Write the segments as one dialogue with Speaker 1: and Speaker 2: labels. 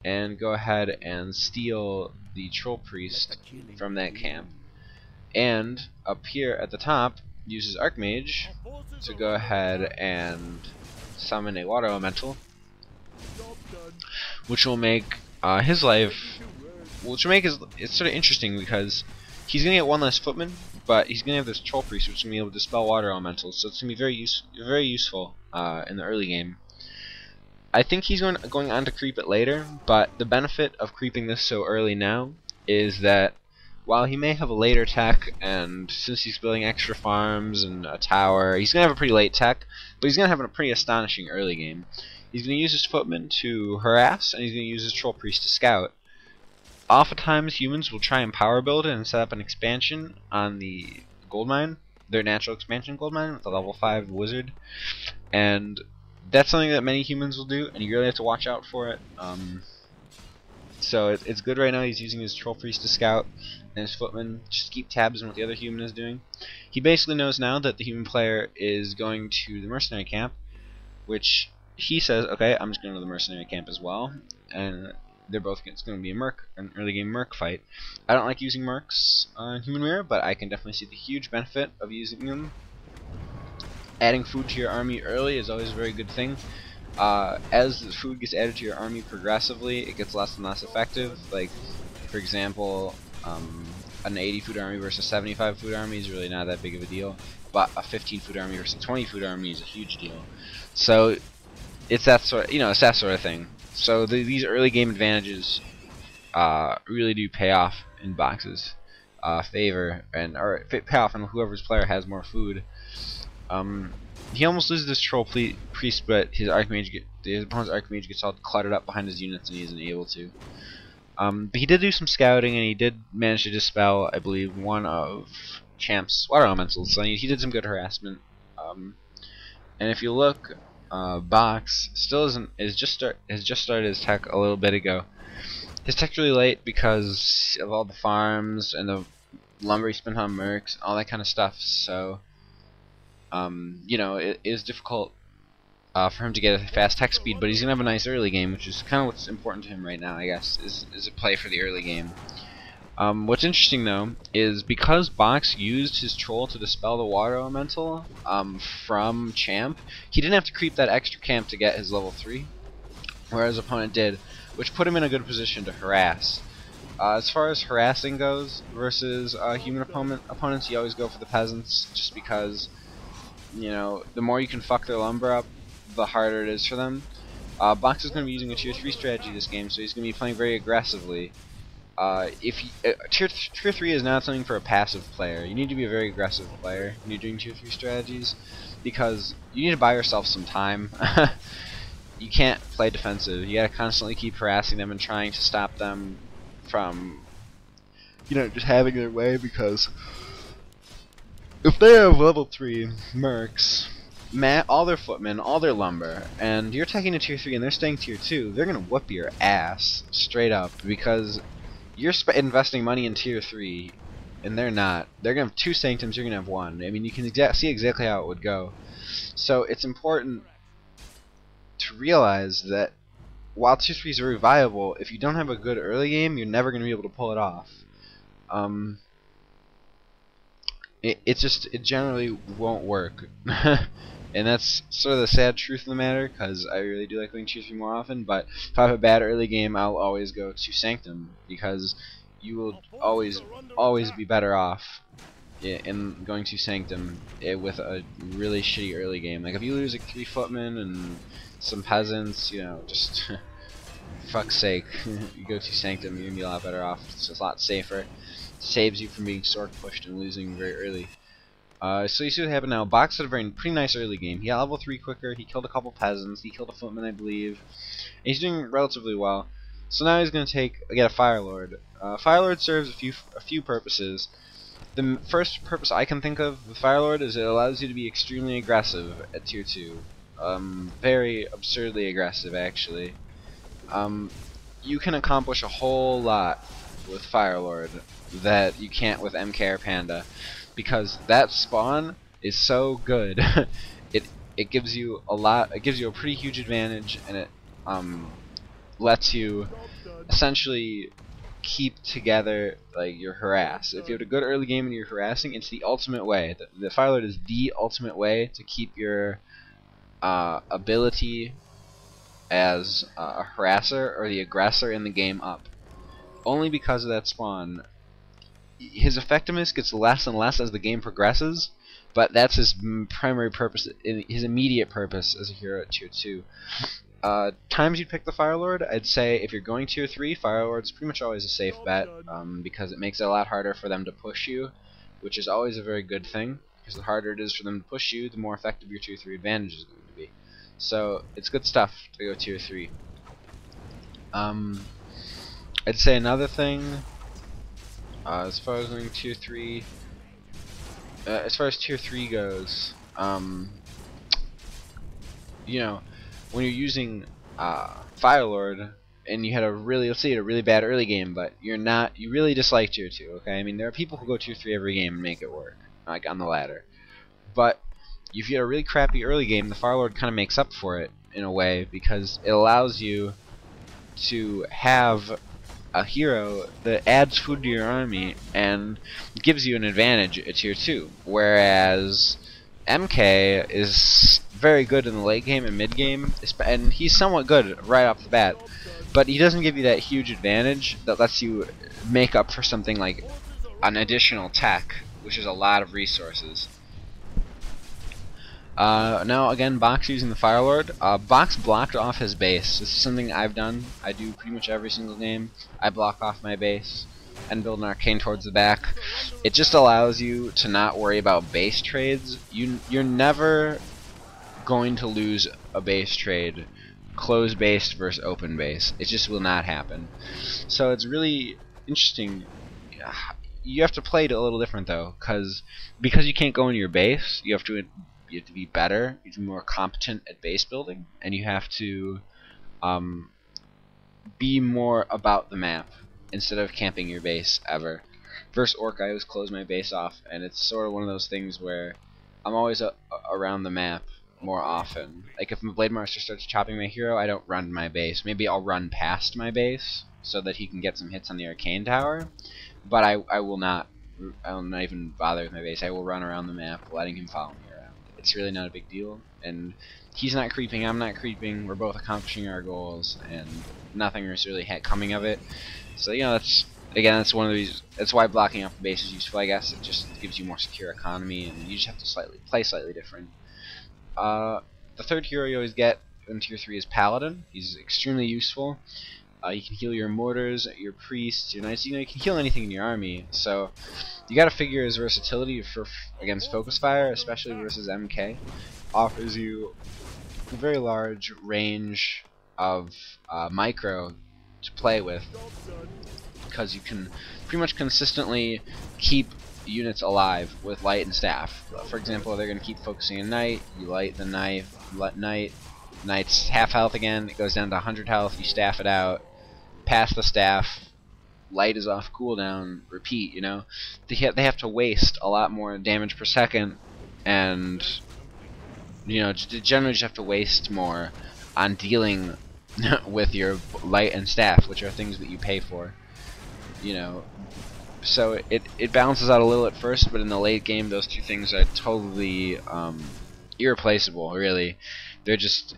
Speaker 1: and go ahead and steal the troll priest from that camp. And up here at the top, use his archmage to go ahead and summon a water elemental, which will make his life, it's sort of interesting because he's gonna get one less footman, but he's gonna have this troll priest, which is gonna be able to dispel water elementals. So it's gonna be very useful in the early game. I think he's going on to creep it later, but the benefit of creeping this so early now is that while he may have a later tech, and since he's building extra farms and a tower, he's going to have a pretty late tech, but he's going to have a pretty astonishing early game. He's going to use his footmen to harass, and he's going to use his troll priest to scout. Oftentimes humans will try and power build it and set up an expansion on the gold mine, their natural expansion gold mine with a level 5 wizard, and that's something that many humans will do, and you really have to watch out for it. So it's good right now. He's using his troll priest to scout, and his footman just keep tabs on what the other human is doing. He basically knows now that the human player is going to the mercenary camp, which he says, okay, I'm just going to the mercenary camp as well, and they're both, it's going to be an early game merc fight. I don't like using mercs on Human Mirror, but I can definitely see the huge benefit of using them. Adding food to your army early is always a very good thing. As the food gets added to your army progressively, it gets less and less effective. Like, for example, an 80 food army versus a 75 food army is really not that big of a deal, but a 15 food army versus a 20 food army is a huge deal. So it's that sort, it's that sort of thing. So these early game advantages really do pay off in boxes, favor or pay off on whoever's player has more food. He almost loses this troll priest, but his opponent's archmage gets all cluttered up behind his units, and he isn't able to. But he did do some scouting, and he did manage to dispel, I believe, one of Champ's water elementals. So he did some good harassment. And if you look, Box still has just started his tech a little bit ago. His tech's really late because of all the farms and the lumber he spent on mercs, all that kind of stuff. So it is difficult for him to get a fast tech speed, but he's gonna have a nice early game, which is kind of what's important to him right now, I guess, is a play for the early game. What's interesting though is because Box used his troll to dispel the water elemental from Champ, he didn't have to creep that extra camp to get his level 3, whereas opponent did, which put him in a good position to harass. As far as harassing goes versus human opponents, you always go for the peasants, just because the more you can fuck their lumber up, the harder it is for them. Box is going to be using a tier 3 strategy this game, so he's going to be playing very aggressively. Tier 3 is not something for a passive player. You need to be a very aggressive player when you're doing tier 3 strategies, because you need to buy yourself some time. You can't play defensive. You gotta constantly keep harassing them and trying to stop them from just having their way, because if they have level 3 mercs, all their footmen, all their lumber, and you're taking a tier 3 and they're staying tier 2, they're gonna whoop your ass straight up, because you're investing money in tier 3 and they're not. They're gonna have 2 sanctums, you're gonna have 1. I mean, you can see exactly how it would go. So it's important to realize that while tier 3 is very viable, if you don't have a good early game, you're never gonna be able to pull it off. It generally won't work. And that's sort of the sad truth of the matter, because I really do like going tier 3 more often, but if I have a bad early game, I'll always go to Sanctum, because you will always be better off in going to Sanctum with a really shitty early game. Like, if you lose like 3 footmen and some peasants, just for fuck's sake, you go to Sanctum, you're going to be a lot better off. It's a lot safer. Saves you from being sword pushed and losing very early. So you see what happened now. Box had a pretty nice early game. He got level 3 quicker, he killed a couple peasants, he killed a footman, I believe. And he's doing relatively well. So now he's going to get a Firelord. Firelord serves a few purposes. The first purpose I can think of with Firelord is it allows you to be extremely aggressive at tier 2. Very absurdly aggressive, actually. You can accomplish a whole lot with Firelord that you can't with MK or Panda, because that spawn is so good. it gives you a lot. It gives you a pretty huge advantage, and it lets you essentially keep together like your harass. If you have a good early game and you're harassing, it's the ultimate way. The Firelord is the ultimate way to keep your ability as a harasser or the aggressor in the game up. Only because of that spawn, his effectiveness gets less and less as the game progresses, but that's his primary purpose, his immediate purpose as a hero at tier 2. Times you'd pick the Firelord, I'd say if you're going tier 3, Firelord's pretty much always a safe bet, because it makes it a lot harder for them to push you, which is always a very good thing, because the harder it is for them to push you, the more effective your tier 3 advantage is going to be. So it's good stuff to go tier 3. I'd say another thing, as far as going tier 3, as far as tier 3 goes, you know, when you're using Firelord and you had a really, let's say you had a really bad early game, but you really dislike tier 2, okay? I mean, there are people who go tier 3 every game and make it work, like on the ladder. But if you had a really crappy early game, the Firelord kind of makes up for it in a way, because it allows you to have a hero that adds food to your army and gives you an advantage at tier 2, whereas MK is very good in the late game and mid game, and he's somewhat good right off the bat, but he doesn't give you that huge advantage that lets you make up for something like an additional tech, which is a lot of resources. Now again, Box using the Firelord. Box blocked off his base. This is something I've done. I do pretty much every single game. I block off my base and build an arcane towards the back. It just allows you to not worry about base trades. You're never going to lose a base trade, closed base versus open base. It just will not happen. So it's really interesting. You have to play it a little different though, because you can't go into your base. You have to be better. You have to be more competent at base building, and you have to be more about the map instead of camping your base ever. Versus Orc, I always close my base off, and it's sort of one of those things where I'm always around the map more often. Like if my Blade Master starts chopping my hero, I don't run my base. Maybe I'll run past my base so that he can get some hits on the arcane tower, but I will not even bother with my base. I will run around the map, letting him follow me around. It's really not a big deal, and he's not creeping, I'm not creeping, we're both accomplishing our goals, and nothing is really coming of it. So you know, that's one of these. That's why blocking off the base is useful, I guess. It just gives you more secure economy, and you just have to play slightly different. The third hero you always get in tier 3 is Paladin. He's extremely useful. You can heal your mortars, your priests, your knights. You know, you can heal anything in your army. So you got to figure his versatility against focus fire, especially versus MK, offers you a very large range of micro to play with, because you can pretty much consistently keep units alive with light and staff. For example, they're going to keep focusing on knight, you light the knife, knight's half health again, it goes down to 100 health, you staff it out, pass the staff, light is off cooldown, repeat, you know. They have to waste a lot more damage per second, and you know, generally just have to waste more on dealing with your light and staff, which are things that you pay for, you know. So it balances out a little at first, but in the late game those two things are totally irreplaceable, really. They're just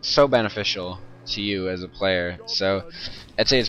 Speaker 1: so beneficial to you as a player. So I'd say it's